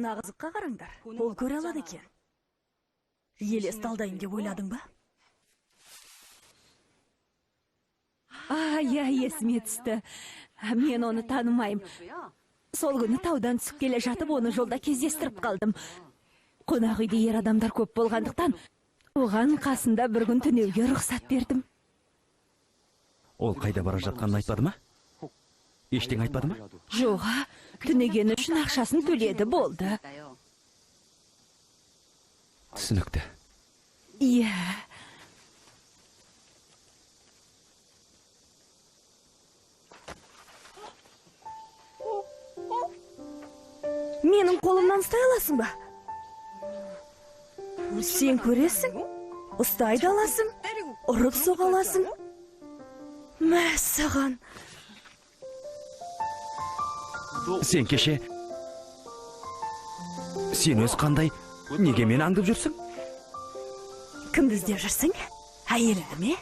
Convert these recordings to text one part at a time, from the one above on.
Мына қызыққа қараңдар. Ол көре алады екен. Елесті алдайын деп ойладың ба? Я есіме түсті. Мен оны танымайым. Сол күні таудан түсіп келе жатып, оны жолда кездестіріп қалдым. Қонақ үйде ер адамдар көп болғандықтан, оған қасында бір күн түнеуге рұқсат бердім. Ол қайда бара жатқанын айтпады ма? Ештеңе айтпады ма? Жоға, түнеген үшін ақшасын төледі, болды. Түсінікті. Иә. Менің қолымнан ұстай аласың ба? Сен көресің, ұстай да аласың, ұрып соға аласың. Мә саған. Сен кеше... Сен өз қандай, неге мені аңдып жүрсің? Кімді іздеп жүрсің? Әйеліңді ме?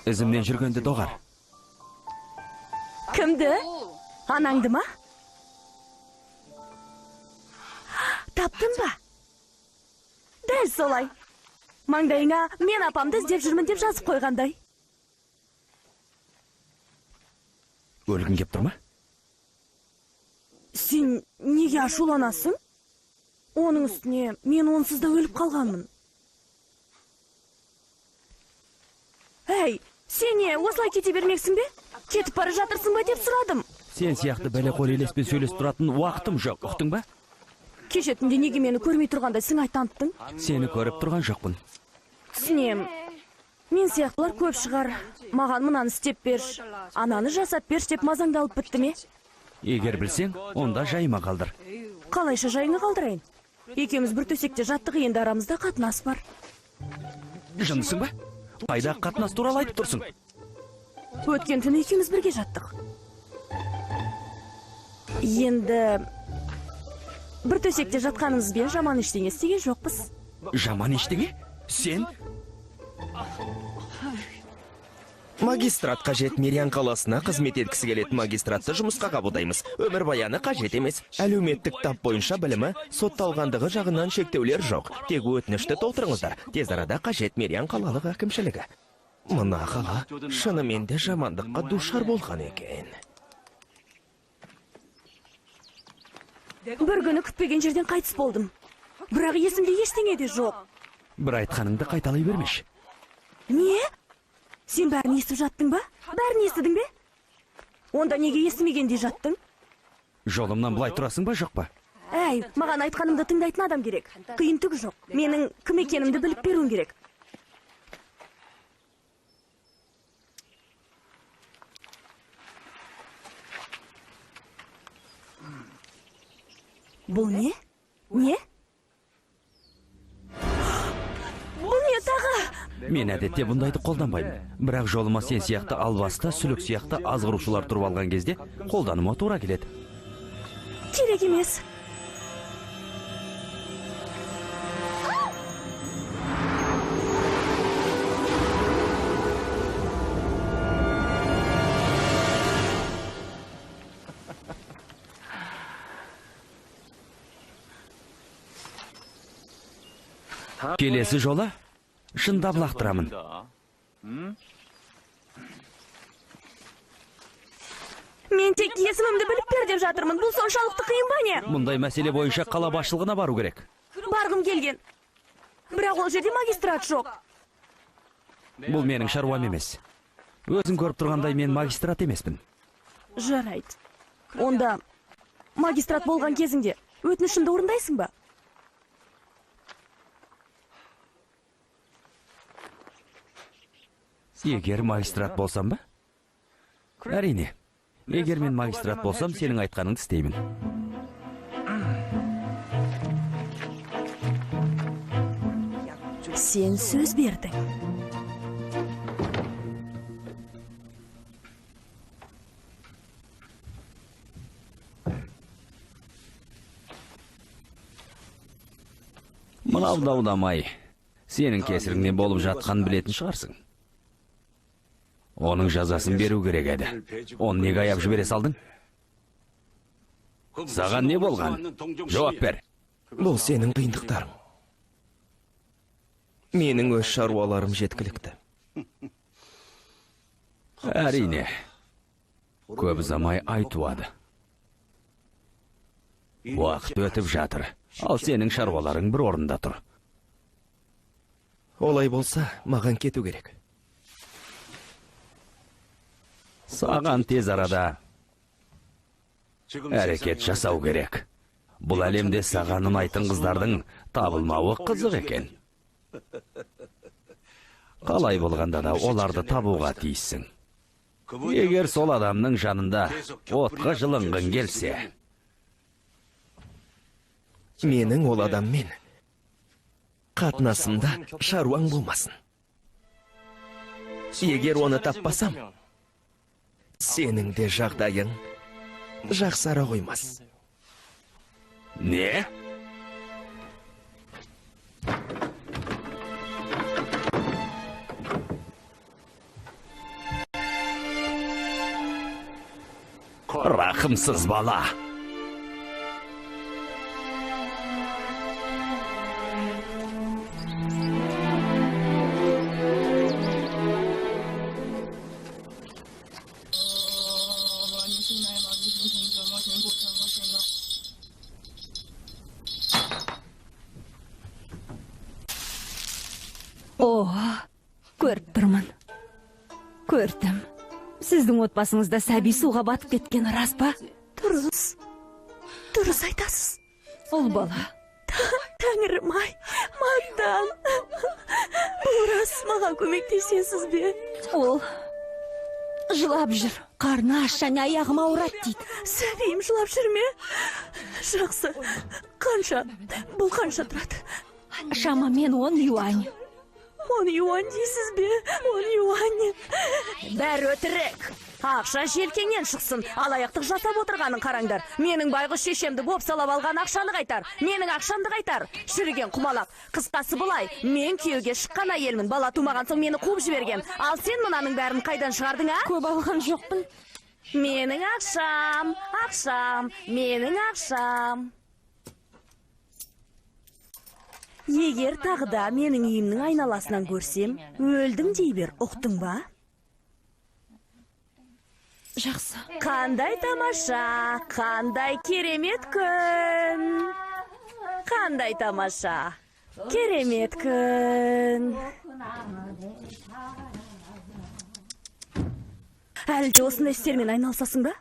Ізімнен жүргенді доғар. Кімді? Анаңды ма? Таптың ба? Дәл солай. Маңдайыңа мен апамды іздеп жүрмін деп жазып қойғандай. Өлгің кеп тұр ма? Сен неге ашуланасың? Оның үстіне мен онсыз да өліп қалғанмын. Әй, сен не, осылай кете бермексің бе? Кетіп бара жатырсың ба деп сұрадым. Сен сияқты бәлеқор елеспен сөйлесіп тұратын уақытым жоқ, ұқтың ба? Кеше түнде неге мені көрмей тұрғанда сіңай таныттың? Сені көріп тұрған жоқпын. Түсінем. Мен сияқтылар көп шығар. Маған мынаны істеп берш, ананы жасап берш деп мазаңдалып бітті ме? Егер білсең, онда жайыма қалдыр. Қалайша жайыңа қалдырайын? Екеуміз бір төсекте жаттық, енді арамызда қатынас бар. Жындысың ба? Қайда қатынас туралы айтып тұрсың? Өткен түні екеуміз бірге жаттық. Енді бір төсекте жатқанымызбен жаман ештеңе істеген жоқпыз. Жаман ештеңе? Сен? Магистрат қажет. Мириян қаласына қызмет еткісі келетін магистратты жұмысқа қабылдаймыз. Өмірбаяны қажет емес. Әлеуметтік тап бойынша білімі, сотталғандығы жағынан шектеулер жоқ. Тек өтінішті толтырыңыздар. Тез арада қажет. Мириян қалалық әкімшілігі. Мына қала шынымен де жамандыққа душар болған екен. Бір күні күтпеген жерден қайтыс болдым. Бірақ есімде ештеңе де жоқ. Бір айтқаныңды қайталай бермеш. Не? Сен бәрін естіп жаттың ба? Бәрін естідің бе? Онда неге естімегендей жаттың? Жолымнан бұлай тұрасың ба, жоқ па? Әй, маған айтқанымды тыңдайтын адам керек. Қиындығы жоқ. Менің кім екенімді біліп беруің керек. Бұл не? Не? Бұл не тағы? Мен әдетте бұндайды қолданбаймын. Бірақ жолыма сен сияқты албасты, сүлік сияқты азғырушылар тұрып алған кезде қолдануыма тура келеді. Керек емес. Келесі жолы шындап лақтырамын. Мен тек есімімді біліп бер деп жатырмын. Бұл соншалықты қиын ба не? Мұндай мәселе бойынша қала басшылығына бару керек. Барғым келген. Бірақ ол жерде магистрат жоқ. Бұл менің шаруам емес. Өзің көріп тұрғандай мен магистрат емеспін. Жарайды. Онда магистрат болған кезіңде өтінішіңді орындайсың ба? Егер магистрат болсам ба? Әрине. Егер мен магистрат болсам, сенің айтқаныңды істеймін. Сен сөз бердің. Мынау даудамай, сенің кесіріңнен болып жатқанын білетін шығарсың. Оның жазасын беру керек еді. Оны неге аяп жібере салдың? саған не болған? Жауап бер. Бұл сенің қиындықтарың. Менің өз шаруаларым жеткілікті. Әрине. Көп замай айтуады. Уақыт өтіп жатыр. Ал сенің шаруаларың бір орында тұр. Олай болса, маған кету керек. Саған тез арада әрекет жасау керек. Бұл әлемде саған ұнайтын қыздардың табылмауы қызық екен. Қалай болғанда да оларды табуға тиіссің. Егер сол адамның жанында отқа жылынғың келсе, Менің ол адаммен қатынасымда шаруаң болмасын. Егер оны таппасам, сенің де жағдайың жақсара қоймас. не? Рақымсыз бала. О, көріп тұрмын. Көрдім. Сіздің отбасыңызда сәби суға батып кеткен рас па? Дұрыс. Дұрыс айтасыз. Ол бала. Тәңірім ай, Магдан. Бұл рас, маған көмектесесіз бе? Ол жылап жүр. Қарны аш және аяғым ауырады дейді. Сәбиім жылап жүр ме? Жақсы. Қанша? Бұл қанша тұрады? Шамамен 10 юань. 10 юань дейсіз бе? 10 юань. Бәрі өтірік. Ақша желкеңнен шықсын. Алаяқтық жасап отырғанын қараңдар. Менің байғұс шешемді бопсалап алған ақшаны қайтар. Менің ақшамды қайтар. Шіріген құмалақ. Қысқасы былай. Мен күйеуге шыққан әйелмін. Бала тумаған соң мені қуып жіберген. Ал сен мынаның бәрін қайдан шығардың, а? Көп алған жоқпын. Менің ақшам, ақшам, менің ақшам. Егер тағда менің үйімнің айналасынан көрсем, өлдім дей бер, ұқтың ба? Жақсы. Қандай тамаша, қандай керемет күн. Қандай тамаша, керемет күн. Әлі де осындай істермен айналысасың ба?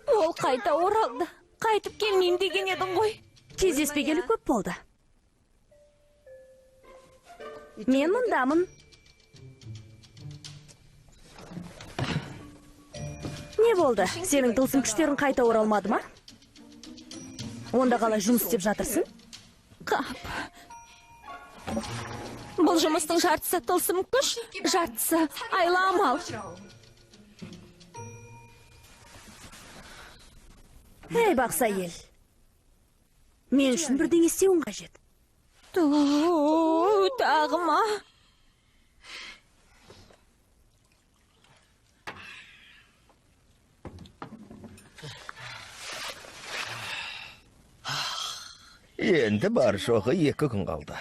Ол қайта оралды. Қайтып келмеймін деген едің ғой. Кездеспегелі көп болды. Мен мұндамын. Не болды? Сенің тылсым күштерің қайта оралмады ма? Онда қалай жұмыс істеп жатырсың? Қап. Бұл жұмыстың жартысы тылсым күш, жартысы айла амал. Ей, бақса ел. Мен үшін бірдеңе істеуің қажет. Тағы ма? Енді бар жоғы 2 күн қалды.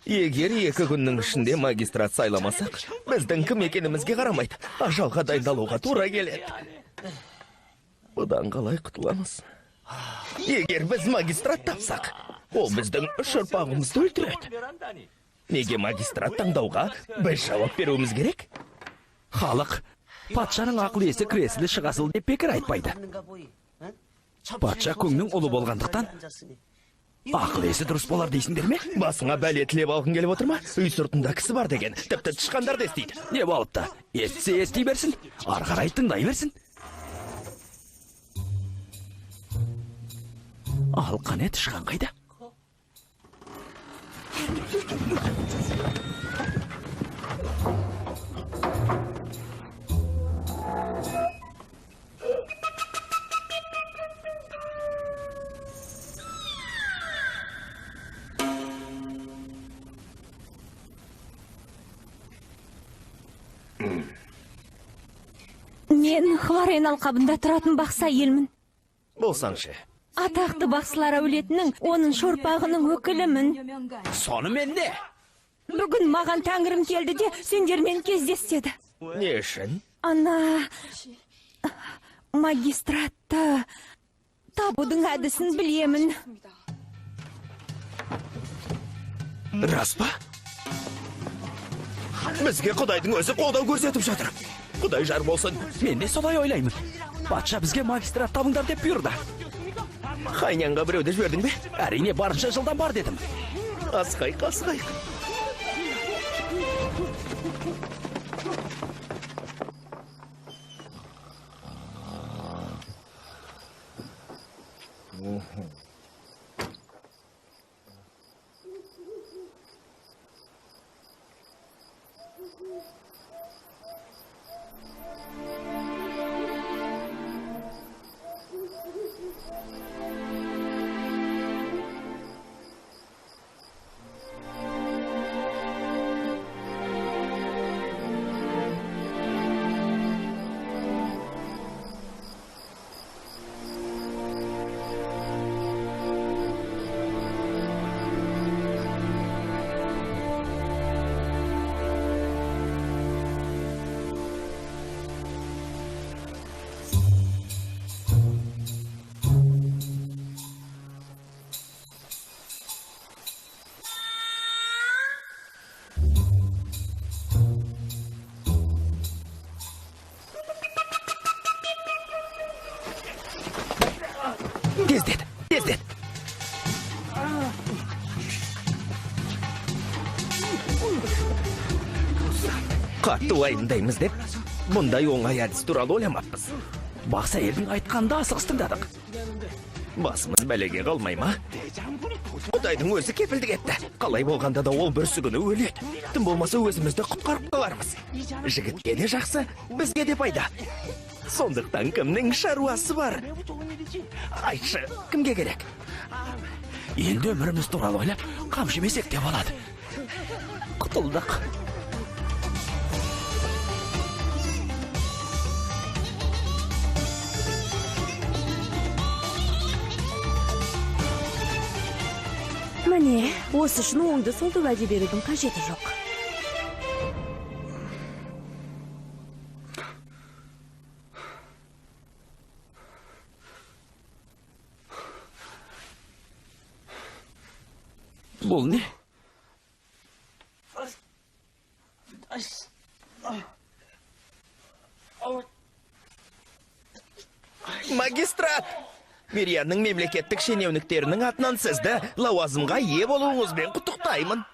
Егер 2 күннің ішінде магистрат сайламасақ, біздің кім екенімізге қарамайды. Ажалға дайындалуға тура келеді. Бұдан қалай құтыламыз? Егер біз магистрат тапсақ, ол біздің 3 ұрпағымызды өлтіреді. Неге магистрат таңдауға біз жауап беруіміз керек? Халық, патшаның ақыл есі кресілі шығасыл деп бекер айтпайды. Патша көңнің ұлы болғандықтан, ақыл есі дұрыс болар дейсіңдер ме? Басыңа бәле тілеп алғың келіп отыр ма? Үй сыртында кісі бар деген, тіпті тышқандар да естиді. Не болыпты? Естісе ести берсін, ары қарай тыңдай берсін. Ал қане тышқан қайда? Лорен алқабында тұратын бақсы әйелмін. Болсаңшы. Атақты бақсылар әулетінің оның шорпағының өкілімін. Сонымен не? Бүгін маған тәңірім келді де сендермен кездеседі. Не үшін? Ана магистратты табудың әдісін білемін. Рас па? Бізге Құдайдың өзі қолдау көрсетіп жатыр. Құдай жар болсын. Мен де солай ойлаймын. Патша бізге магистрат табыңдар деп бұйырды. Хайнянға біреуді жібердің бе? Әрине барынша жылдан бар дедім. Асқайық, асқайық. Тездет. Қатты уайымдаймыз деп, бұндай оңай әдіс туралы ойламаппыз. Бақсы әйелдің айтқанда асығыс тыңдадық. Басымыз бәлеге қалмай ма? Құдайдың өзі кепілдік етті. Қалай болғанда да ол бүрсігүні өледі. Тым болмаса өзімізді құтқарып қалармыз. Жігітке де жақсы, бізге де пайда. Сондықтан кімнің шаруасы бар? Айтшы, кімге керек? Енді өміріміз туралы ойлап, қам жемесек те болады. Құтылдық. Міне, осы үшін оңды солды уәде берудің қажеті жоқ. Бұл не? Магистрат! Мирианның мемлекеттік шенеуніктерінің атынан сізді лауазымға ие болуыңызбен құттықтаймын.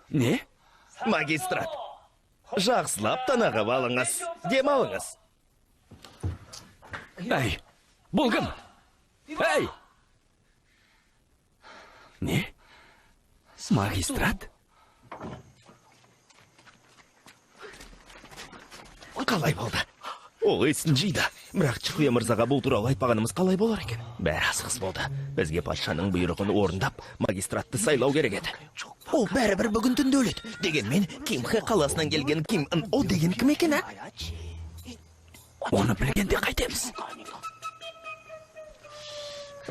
Не? Магистрат, жақсылап тынығып алыңыз, демалыңыз. Әй, бұл кім? Әй! Не? Магистрат? Қалай болды? Ол есін жиды. Бірақ Чықия мырзаға бұл туралы айтпағанымыз қалай болар екен? Бәрі асығыс болды. Бізге патшаның бұйрығын орындап, магистратты сайлау керек еді. Ол бәрібір бүгін түнде өледі. Дегенмен, Кимхэ қаласынан келген Ким Ын О деген кім екен, а? Оны білгенде қайтеміз.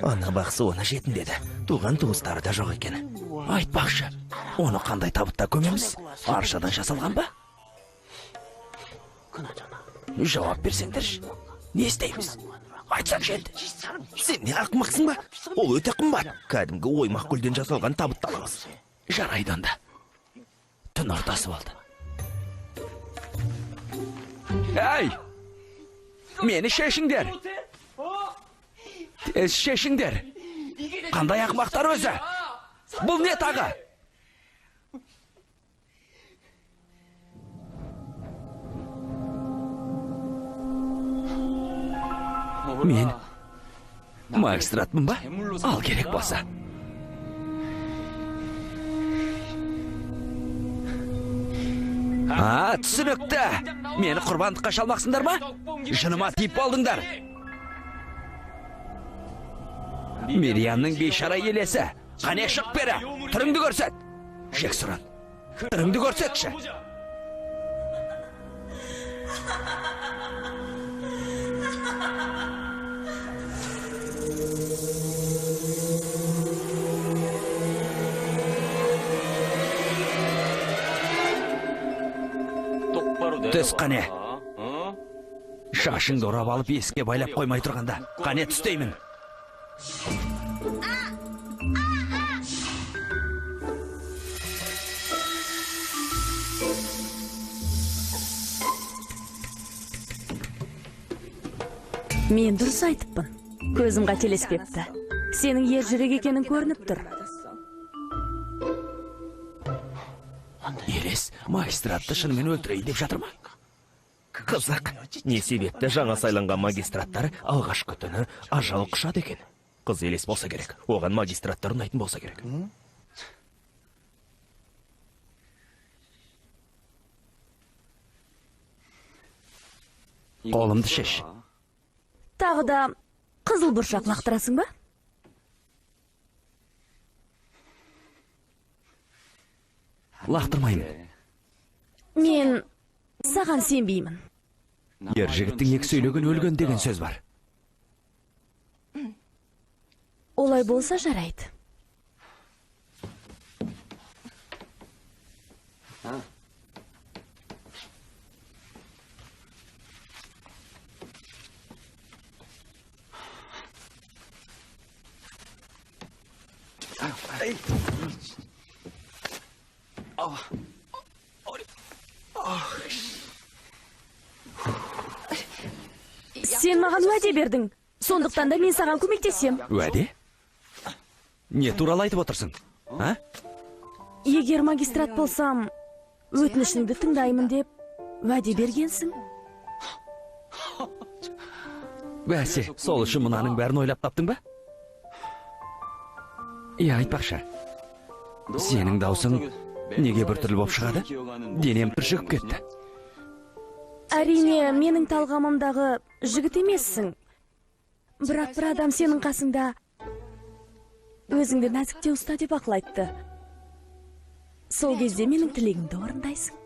Ана бақсы оны жетіндеді. Туған туыстары да жоқ екен. Айтпақшы, оны қандай табытта көмеміз? Аршадан жасалған ба? Жауап берсеңдерші. Не істейміз? Айтсаңшы енді. Сен не ақымақсың ба? Ол өте қымбат. Кәдімгі оймақ гүлден жасалған табыт аламыз. Жарайды онда. Түн ортасы болды. Әй! Мені шешіңдер! Тез шешіңдер! Қандай ақымақтар өзі? Бұл не тағы? Мен магистратмын ба? Ал керек болса. Түсінікті. Мені құрбандыққа шалмақсыңдар ма? Жыныма тиіп болдыңдар. Мирианның бейшара елесі. Қане шық бері. Түріңді көрсет. Жексұрын. Түріңді көрсетші. түс қане. Шашыңды орап алып есікке байлап қоймай тұрғанда, қане түстеймін. Мен дұрыс айтыппын. Көзім қателеспепті. Сенің ер жүрек екенің көрініп тұр. Елес, магистратты шынымен өлтірейін деп жатыр ма? Қызық, не себепті жаңа сайланған магистраттар алғашқы түні ажал құшады екен? Қыз елес болса керек, оған магистраттар ұнайтын болса керек. Қолымды шеш. Тағы да қызыл бұршақ лақтырасың ба? Лақтырмаймын. Мен саған сенбеймін. Ер жігіттің екі сөйлеген өлген деген сөз бар. Олай болса жарайды. Сен маған уәде бердің. Сондықтан да мен саған көмектесем. Уәде? Не туралы айтып отырсың? А? Егер магистрат болсам, өтінішіңді тыңдаймын деп уәде бергенсің. Бәсе, сол үшін мұнаның бәрін ойлап таптың ба? Айтпақшы. Сенің даусың неге біртүрлі боп шығады? Денем түршігіп кетті. Әрине, менің талғамымдағы жігіт емессің. Бірақ бір адам сенің қасыңда өзіңді нәзікте ұста деп ақыл айтты. Сол кезде менің тілегімді орындайсың.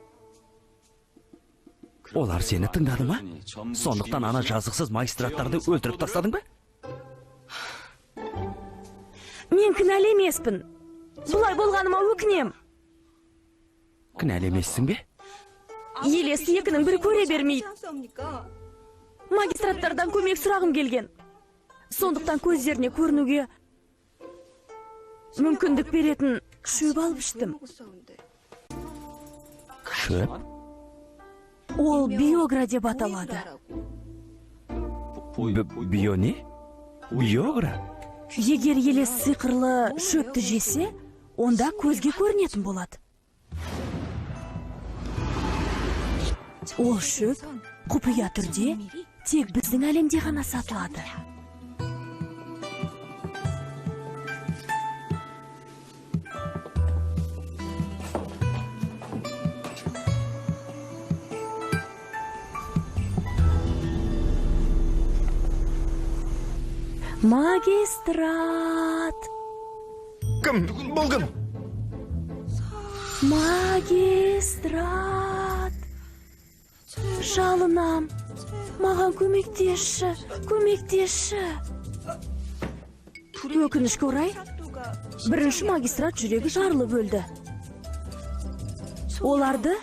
Олар сені тыңдады ма? Сондықтан ана жазықсыз магистраттарды өлтіріп тастадың ба? Мен кінәлі емеспін. Бұлай болғаныма өкінем. Кінәлі емессің бе? Елесті екінің бірі көре бермейді. Магистраттардан көмек сұрағым келген. Сондықтан көздеріне көрінуге мүмкіндік беретін шөп алып іштім. Шөп? Ол биогра деп аталады. Био не? Биогра? Егер елес сиқырлы шөпті жесе, онда көзге көрінетін болады. Ол шөп құпия түрде тек біздің әлемде ғана сатылады. Магистрат! Кім? Бұл кім? Магистрат! Жалынам, маған көмектесші, көмектесші. Өкінішке орай, бірінші магистрат жүрегі жарылып өлді. Оларды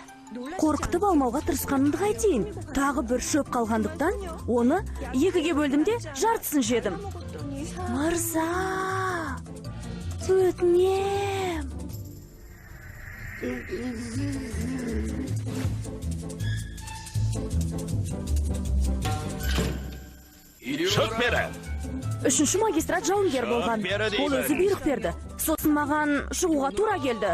қорқытып алмауға тырысқанымды қайтейін. Тағы бір шөп қалғандықтан, оны екіге бөлдім де жартысын жедім. Мырза, өтінем. Шық бері! Үшінші магистрат жауынгер болған. Ол өзі бұйрық берді. Сосын маған шығуға тура келді.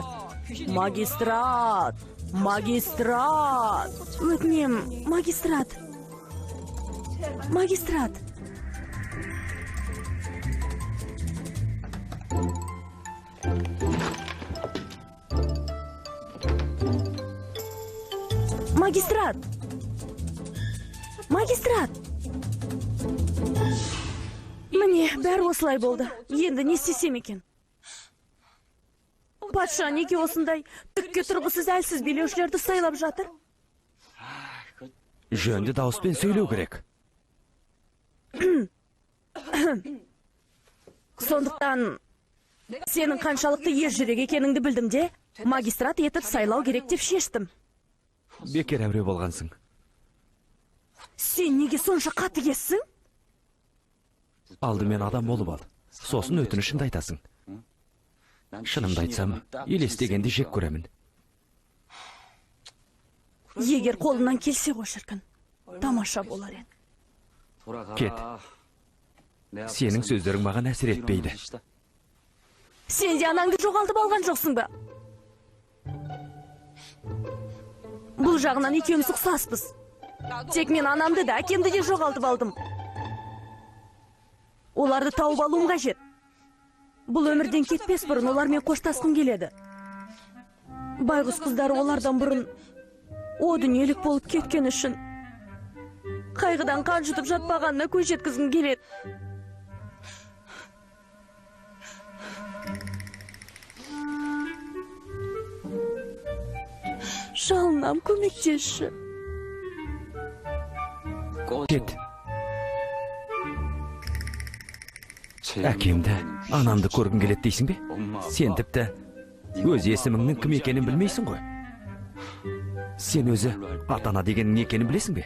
Магистрат! Магистрат! Өтінем, магистрат! Магистрат! Магистрат! Магистрат! Міне, бәрі осылай болды. Енді не істесем екен? Патша неге осындай түкке тұрғысыз әлсіз билеушілерді сайлап жатыр? Жөнді дауыспен сөйлеу керек. Сондықтан сенің қаншалықты ер жүрек екеніңді білдім де, магистрат етіп сайлау керек деп шештім. Бекер әуре болғансың. Сен неге сонша қатыгезсің? Алдымен адам болып ал. Сосын өтінішіңді айтасың. Шынымды айтсам, елестегенде жек көремін. Егер қолынан келсе ғой шіркін, тамаша болар еді. Кет. Сенің сөздерің маған әсер етпейді. Сен де анаңды жоғалтып алған жоқсың ба? Бұл жағынан екеуміз ұқсаспыз. Тек мен анамды да, әкемді де жоғалтып алдым. Оларды тауып алуым қажет. Бұл өмірден кетпес бұрын олармен қоштасқым келеді. Байғұс қыздары олардан бұрын о дүниелік болып кеткен үшін қайғыдан қан жұтып жатпағанына көз жеткізгім келеді. Жалынам, көмектесші. Кет. Әкемді, анамды көргім келеді дейсің бе? Сен тіпті өз есіміңнің кім екенін білмейсің ғой. Сен өзі ата-ана дегеннің не екенін білесің бе?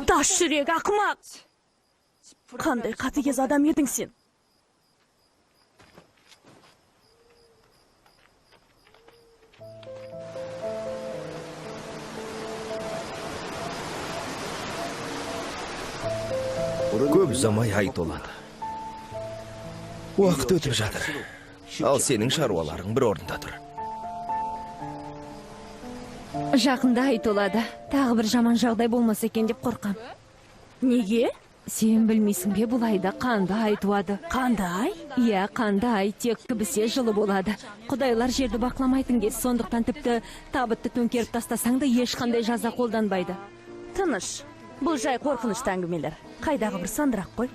Тас жүрек ақымақ. Қандай қатыгез адам едің сен? Көп ұзамай ай толады. Уақыт өтіп жатыр. Ал сенің шаруаларың бір орында тұр. Жақында ай толады. Тағы бір жаман жағдай болмаса екен деп қорқам. Неге? Сен білмейсің бе, бұл айда қанды ай туады. Қандай? Иә, қанды ай тек кібісе жылы болады. Құдайлар жерді бақыламайтын кез, сондықтан тіпті табытты төңкеріп тастасаң да ешқандай жаза қолданбайды. Тыныш. Бұл жай қорқынышты әңгімелер. Қайдағы бір сандырақ қой.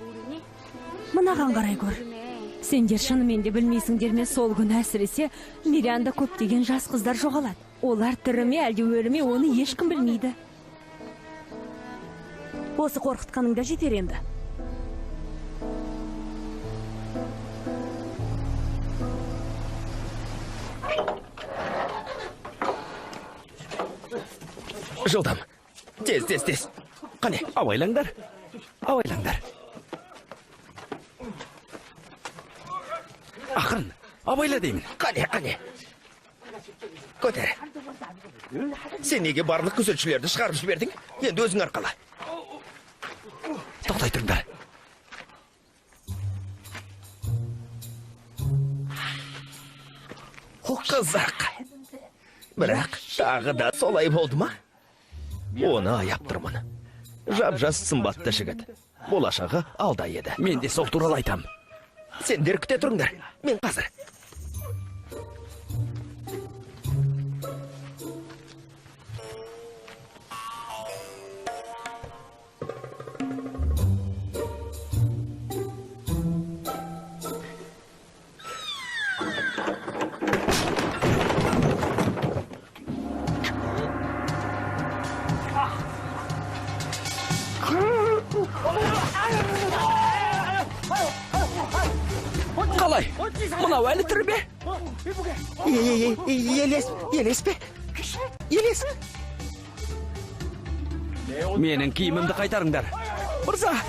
Мынаған қарай көр. Сендер шынымен де білмейсіңдер ме, сол күні әсіресе Мирианда көптеген жас қыздар жоғалады. Олар тірі ме, әлде өлі ме, оны ешкім білмейді. Осы қорқытқаныңда жетер енді. Жылдам. Тез. Қане, Абайлаңдар. Ақырын, абайла деймін. қане. Көтер. Сен неге барлық күзетшілерді шығарып жібердің? Енді өзің арқала. Тоқтай тұрыңдар. Қызық. Бірақ тағы да солай болды ма? Оны аяп тұрмын. Жап-жас сымбатты жігіт. Болашағы алда еді. Мен де сол туралы айтам. Сендер күте тұрыңдар. Мен қазір. Қалай? Мынау әлі тірі бе? Елес бе? Елес. Менің киімімді қайтарыңдар. Мырзам.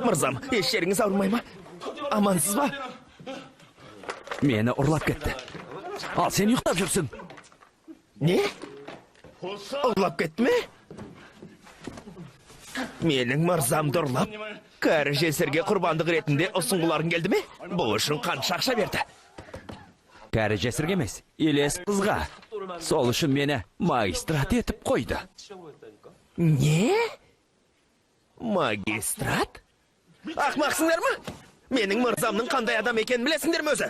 Мырзам, еш жеріңіз ауырмай ма? Амансыз ба? Мені ұрлап кетті. Ал сен ұйықтап жүрсің. Не? Ұрлап кетті ме? Менің мырзамды ұрлап, кәрі жесірге құрбандық ретінде ұсынғыларың келді ме? Бұл үшін қанша ақша берді? Кәрі жесірге емес, елес қызға. Сол үшін мені магистрат етіп қойды. Не? Магистрат? Ақмақсыңдар ма? Менің мырзамның қандай адам екенін білесіңдер ме өзі?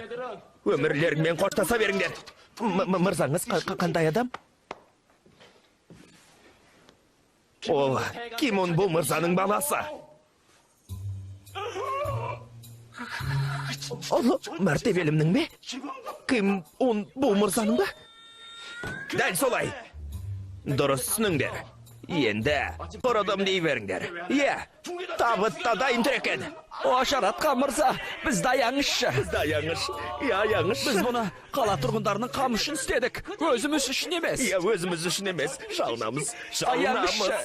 Өмірлеріңмен қоштаса беріңдер. Мырзаңыз қандай адам? Ол Кимон бұл мырзаның баласы. Ол мәртебелімнің бе? Кім он бұл мырзаның ба? Дәл солай. Дұрыс түсініңдер. Енді ұрыдым дей беріңдер. Табытта дайын тұр екен. О, жаратқан мырза, біз даяңызшы. Аяңыз. Біз бұны қала тұрғындарының қамы үшін істедік. Өзіміз үшін емес. Өзіміз үшін емес. Шалынамыз. Аяңызшы.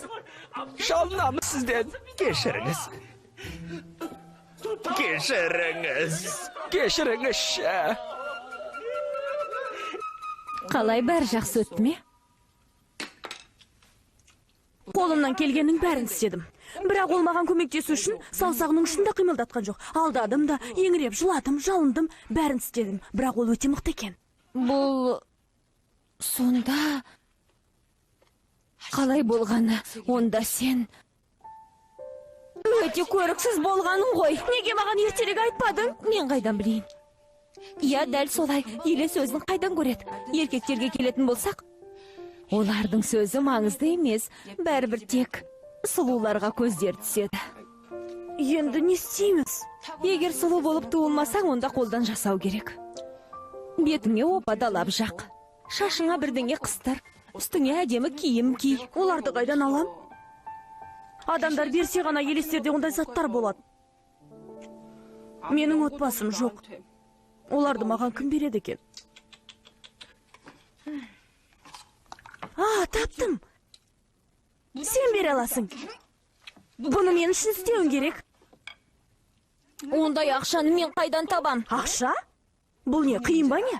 Шалынамыз сізден. Кешіріңіз. Кешіріңізші. Қалай бәрі жақсы өтті ме? Қолымнан келгеннің бәрін істедім. Бірақ ол маған көмектесу үшін саусағының ұшында қимылдатқан жоқ. Алдадым да, еңіреп жыладым, жалындым, бәрін істедім. Бірақ ол өте мықты екен. Бұл... сонда... қалай болғаны? Онда сен... өте көріксіз болғаның ғой. Неге маған ертерек айтпадың? Мен қайдан білейін? Иә, дәл солай. Елес өзін қайдан көреді? Еркектерге келетін болсақ, олардың сөзі маңызды емес. Бәрібір тек сұлуларға көздер түседі. Енді не істейміз? Егер сұлу болып туылмасаң, онда қолдан жасау керек. Бетіңе опа-далап жақ. Шашыңа бірдеңе қыстыр. Үстіңе әдемі киім ки. Оларды қайдан алам? Адамдар берсе ғана елестерде ондай заттар болады. Менің отбасым жоқ. Оларды маған кім береді екен? Таптым. Сен бере аласың. Бұны мен үшін істеуің керек. Ондай ақшаны мен қайдан табам? Ақша? Бұл не, қиын ба не?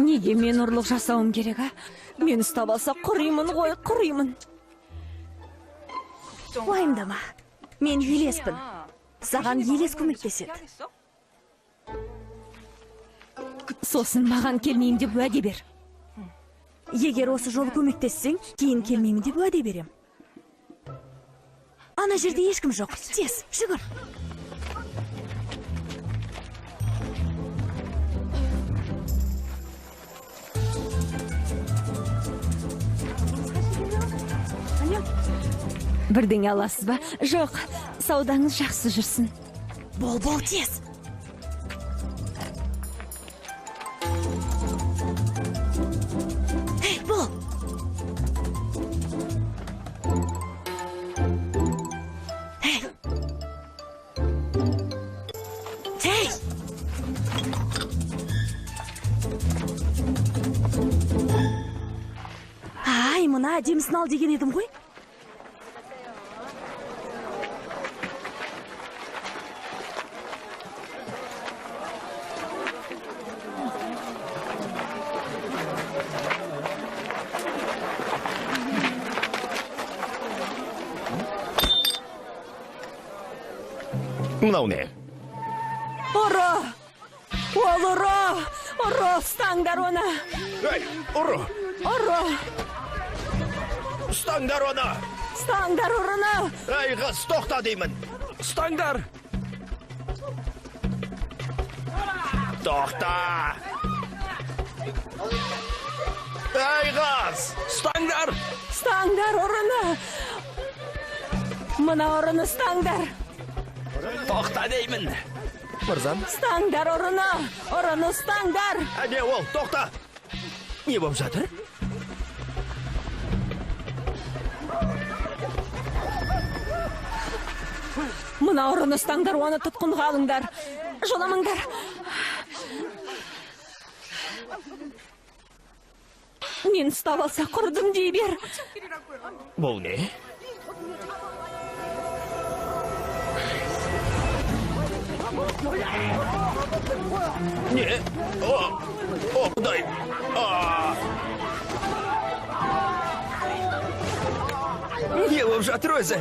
Неге мен ұрлық жасауым керек, а? Мен ұстап алса құримын ғой, құримын. Уайымдама. Мен елеспін. Саған елес көмектеседі. Сосын маған келмеймін деп уәде бер. Егер осы жолы көмектессең, кейін келмеймін деп уәде берем. Ана жерде ешкім жоқ. Тез, жүгір. Бірдеңе аласыз ба? Жоқ, саудаңыз жақсы жүрсін. Бол, тез. Ей, бол. Ей. Ей. Ай, мына әдемісін ал деген едім ғой. Мынау не? Ұры! Ол ұры! Ұры, ұстаңдар оны! Ей, ұры! Ұры! Ұстаңдар оны! Ұстаңдар ұрыны! Ей, қыз, тоқта деймін! Ұстаңдар! Тоқта! Ей, қыз! Ұстаңдар! Ұстаңдар ұрыны! Мына ұрыны ұстаңдар! Тоқта деймін. Мырзам? Ұстаңдар ұрыны! Ұрыны ұстаңдар! Әне ол, тоқта! Не болып жатыр? Мына ұрыны ұстаңдар, оны тұтқынға алыңдар. Жоламаңдар. Мен ұстап алса құрдым дей бер. Бұл не? Не? О, Құдай! Не болып жатыр өзі?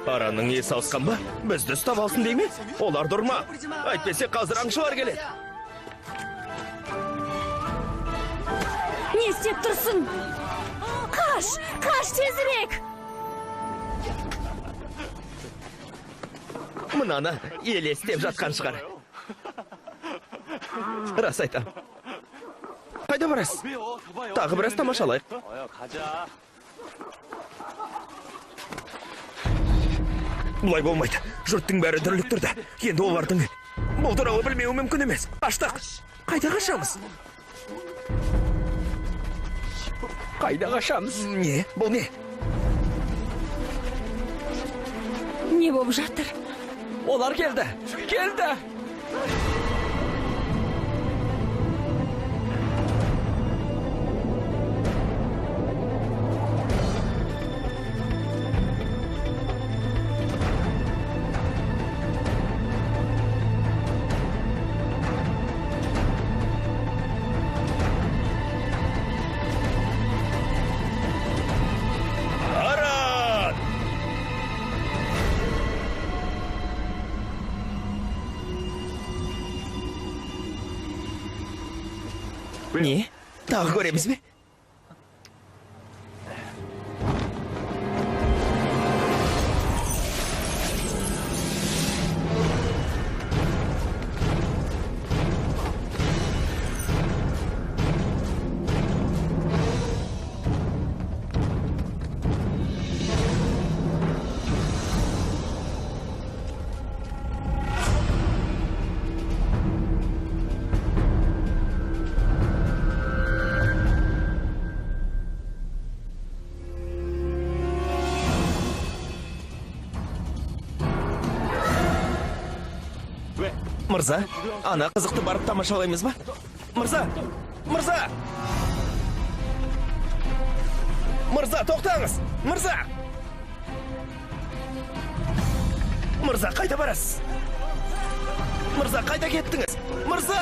Араның есі ауысқан ба? Бізді ұстап алсын дей ме? Оларды ұрма. Әйтпесе қазір аңшылар келеді. Не істеп тұрсың? Қаш тезірек! Мынаны елестеп жатқан шығар. Рас айтам. Қайда барасыз? Тағы біраз тамашалайық. Бұлай болмайды. Жұрттың бәрі дүрлік тұрды. Енді олардың бұл туралы білмеуі мүмкін емес. Аштық. Қайда қашамыз? Қайда қашамыз? Не? Бұл не? Не болып жатыр? Олар келді. Аран! Не? Тағы көреміз бе? Мырза, ана қызықты барып тамашалаймыз ба? Мырза! Мырза, тоқтаңыз! Мырза, қайда барасыз? Мырза, қайда кеттіңіз? Мырза!